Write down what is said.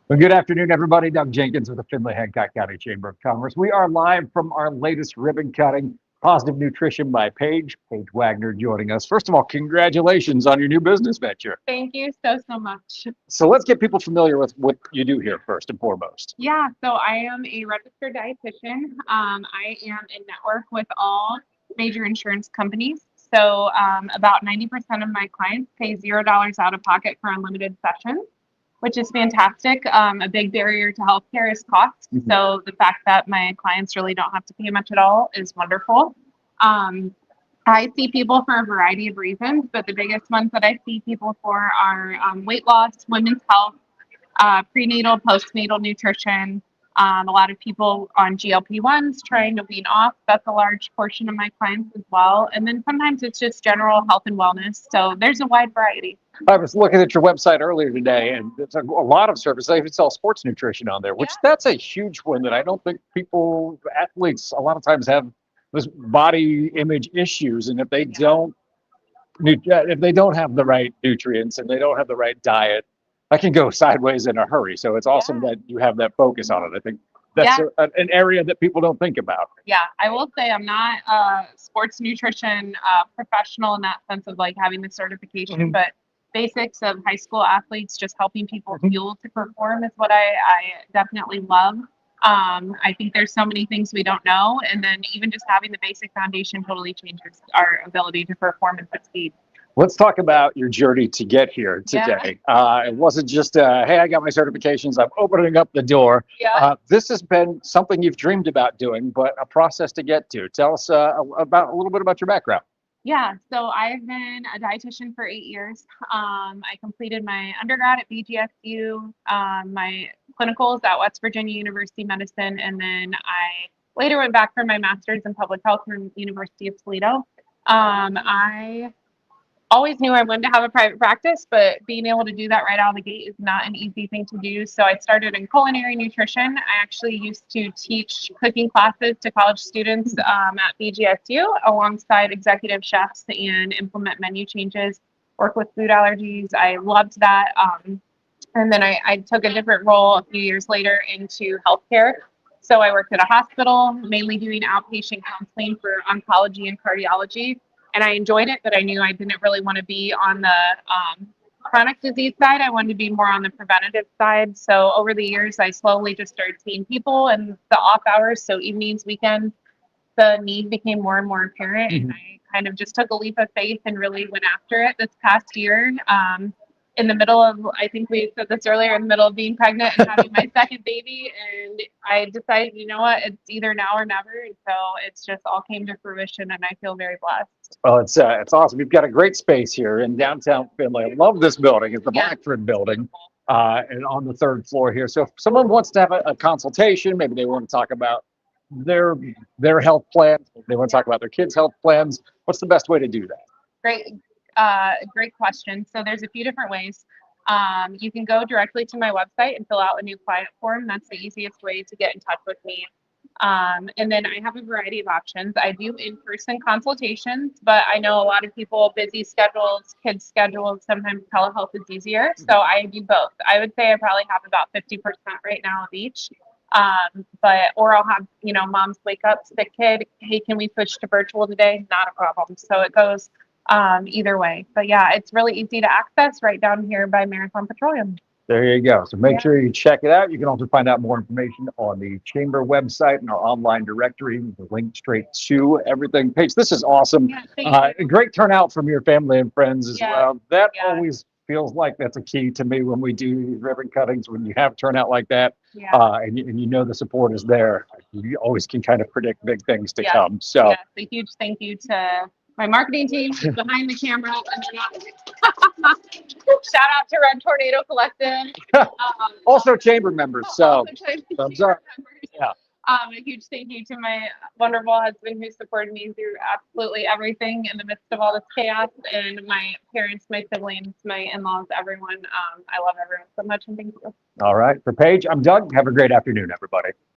Well, good afternoon, everybody. Doug Jenkins with the Findlay Hancock County Chamber of Commerce. We are live from our latest ribbon cutting, Positive Nutrition by Paige Wagner joining us. First of all, congratulations on your new business venture. Thank you so much. So let's get people familiar with what you do here first and foremost. Yeah, so I am a registered dietitian. I am in network with all major insurance companies. So about 90% of my clients pay $0 out of pocket for unlimited sessions, which is fantastic. A big barrier to healthcare is cost. Mhm. So the fact that my clients really don't have to pay much at all is wonderful. Um, I see people for a variety of reasons, but the biggest ones that I see people for are weight loss, women's health, prenatal, postnatal nutrition. A lot of people on GLP-1s trying to wean off. That's a large portion of my clients as well. And then sometimes it's just general health and wellness. So there's a wide variety. I was looking at your website earlier today, and there's a lot of services. They even sell sports nutrition on there, which that's a huge one that I don't think athletes, a lot of times have this body image issues, and if they don't have the right nutrients and they don't have the right diet, that can go sideways in a hurry. So it's awesome that you have that focus on it. I think that's an area that people don't think about. Yeah, I will say I'm not a sports nutrition professional in that sense of like having the certification, but basics of high school athletes, just helping people fuel to perform is what I definitely love. I think there's so many things we don't know, and then even just having the basic foundation totally changes our ability to perform and succeed. Let's talk about your journey to get here today. It wasn't just, hey, I got my certifications, I'm opening up the door. This has been something you've dreamed about doing, but a process to get to. Tell us about a little bit about your background. Yeah, so I've been a dietitian for 8 years. I completed my undergrad at BGSU, my clinicals at West Virginia University Medicine, and then I later went back for my master's in public health from University of Toledo. I always knew I wanted to have a private practice, but being able to do that right out of the gate is not an easy thing to do. So I started in culinary nutrition. I actually used to teach cooking classes to college students at BGSU alongside executive chefs and implement menu changes, work with food allergies. I loved that. And then I took a different role a few years later into healthcare. So I worked at a hospital, mainly doing outpatient counseling for oncology and cardiology. And I enjoyed it, but I knew I didn't really want to be on the chronic disease side. I wanted to be more on the preventative side. So over the years, I slowly just started seeing people in the off hours. So evenings, weekends, the need became more and more apparent. And I kind of just took a leap of faith and really went after it this past year. In the middle of, I think we said this earlier, in the middle of being pregnant and having my second baby. And I decided, you know what, it's either now or never. And so it's just all came to fruition, and I feel very blessed. Well, it's awesome. You've got a great space here in downtown Findlay. I love this building. It's the Blackford building, and on the third floor here. So if someone wants to have a consultation, maybe they want to talk about their health plans, they want to talk about their kids' health plans, what's the best way to do that? Great question. So there's a few different ways. You can go directly to my website and fill out a new client form. That's the easiest way to get in touch with me. And then I have a variety of options. I do in-person consultations, but I know a lot of people, busy schedules, kids' schedules, sometimes telehealth is easier. So I do both. I would say I probably have about 50% right now of each. Or I'll have, moms wake up, sick kid, hey, can we switch to virtual today? Not a problem. So it goes either way. But yeah, it's really easy to access right down here by Marathon Petroleum. There you go. So make sure you check it out. You can also find out more information on the Chamber website and our online directory. The link straight to everything. Paige, this is awesome. A great turnout from your family and friends as well. That always feels like that's a key to me when we do ribbon cuttings, when you have turnout like that, and you know the support is there. You always can kind of predict big things to come. So a huge thank you to my marketing team behind the camera. Shout out to Red Tornado Collective. Also chamber members. So thumbs up. Yeah. A huge thank you to my wonderful husband who supported me through absolutely everything in the midst of all this chaos, and my parents, my siblings, my in-laws, everyone. I love everyone so much, and thank you. All right. For Paige, I'm Doug. Have a great afternoon, everybody.